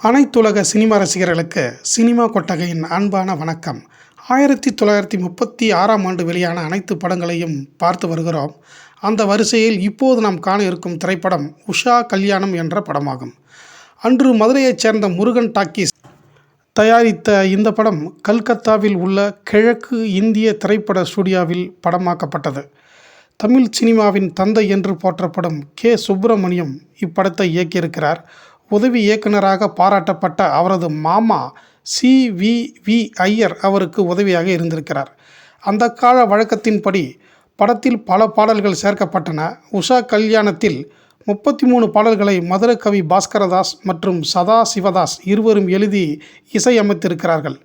அனைத்துலக சினிமா ரசிகர்களுக்கு சினிமா கொட்டகையின் அன்பான வணக்கம். 1936ஆம் ஆண்டு வெளியான அனைத்து படங்களையும் பார்த்து வருகிறோம். அந்த வரிசையில் இப்போது நாம் காண இருக்கும் திரைப்படம் உஷா கல்யாணம் என்ற படமாகும். அன்று மதுரையைச் சேர்ந்த முருகன் டாக்கீஸ் தயாரித்த இந்த படம் கல்கத்தாவில் உள்ள கிழக்கு இந்திய திரைப்பட ஸ்டுடியோவில் படமாக்கப்பட்டது. தமிழ் சினிமாவின் தந்தை என்று போற்றப்படும் கே. சுப்பிரமணியம் இப்படத்தை இயக்கியிருக்கிறார். உதவி இயக்குநராக பாராட்டப்பட்ட அவரது மாமா சி.வி. ஐயர் அவருக்கு உதவியாக இருந்திருக்கிறார். அந்த கால வழக்கத்தின்படி படத்தில் பல பாடல்கள் சேர்க்கப்பட்டன. உஷா கல்யாணத்தில் 33 பாடல்களை மதுரகவி பாஸ்கரதாஸ் மற்றும் சதாசிவதாஸ் இருவரும் எழுதி இசையமைத்திருக்கிறார்கள்.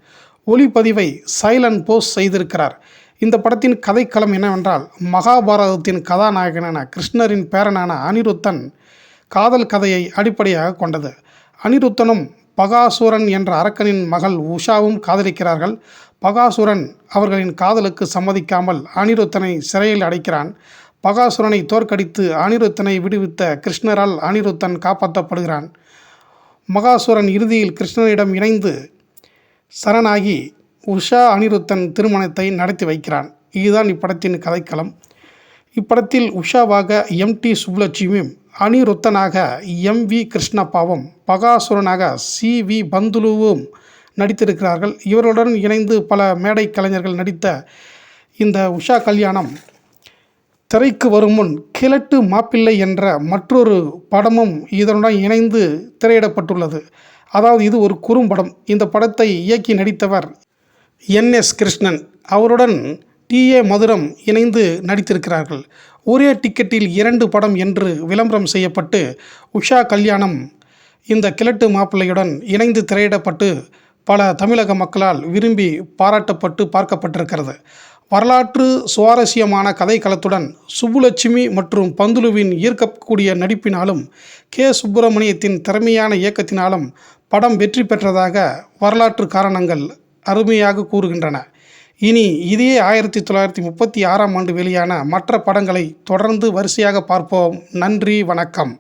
ஒளிப்பதிவை சைலன் போஸ் செய்திருக்கிறார். இந்த படத்தின் கதைக்களம் என்னவென்றால், மகாபாரதத்தின் கதாநாயகனான கிருஷ்ணரின் பேரனான அனிருத்தன் காதல் கதையை அடிப்படையாக கொண்டது. அனிருத்தனும் பகாசுரன் என்ற அரக்கனின் மகள் உஷாவும் காதலிக்கிறார்கள். பகாசுரன் அவர்களின் காதலுக்கு சம்மதிக்காமல் அனிருத்தனை சிறையில் அடைக்கிறான். பகாசுரனை தோற்கடித்து அனிருத்தனை விடுவித்த கிருஷ்ணரால் அனிருத்தன் காப்பாற்றப்படுகிறான். மகாசுரன் இறுதியில் கிருஷ்ணனிடம் இணைந்து சரணாகி உஷா அனிருத்தன் திருமணத்தை நடத்தி வைக்கிறான். இதுதான் இப்படத்தின் கதைக்களம். இப்படத்தில் உஷாவாக எம்.டி. சுப்புலட்சுமியும், அனிருத்தனாக எம்.வி. கிருஷ்ணப்பாவும், பகாசுரனாக சி.வி. பந்துலுவும் நடித்திருக்கிறார்கள். இவருடன் இணைந்து பல மேடை கலைஞர்கள் நடித்த இந்த உஷா கல்யாணம் திரைக்கு வரும் முன் கிழட்டு மாப்பிள்ளை என்ற மற்றொரு படமும் இதனுடன் இணைந்து திரையிடப்பட்டுள்ளது. அதாவது இது ஒரு குறும்படம். இந்த படத்தை இயக்கி நடித்தவர் என்.எஸ். கிருஷ்ணன். அவருடன் டி.ஏ. மதுரம் இணைந்து நடித்திருக்கிறார்கள். ஒரே டிக்கெட்டில் 2 படம் என்று விளம்பரம் செய்யப்பட்டு உஷா கல்யாணம் இந்த கிழட்டு மாப்பிள்ளையுடன் இணைந்து திரையிடப்பட்டு பல தமிழக மக்களால் விரும்பி பாராட்டப்பட்டு பார்க்கப்பட்டிருக்கிறது. வரலாற்று சுவாரஸ்யமான கதைக்களத்துடன் சுப்புலட்சுமி மற்றும் பந்துலுவின் ஈர்க்கக்கூடிய நடிப்பினாலும் கே. சுப்பிரமணியத்தின் திறமையான இயக்கத்தினாலும் படம் வெற்றி பெற்றதாக வரலாற்று காரணங்கள் அருமையாக கூறுகின்றன. இனி இதே 1936ஆம் ஆண்டு வெளியான மற்ற படங்களை தொடர்ந்து வரிசையாக பார்ப்போம். நன்றி, வணக்கம்.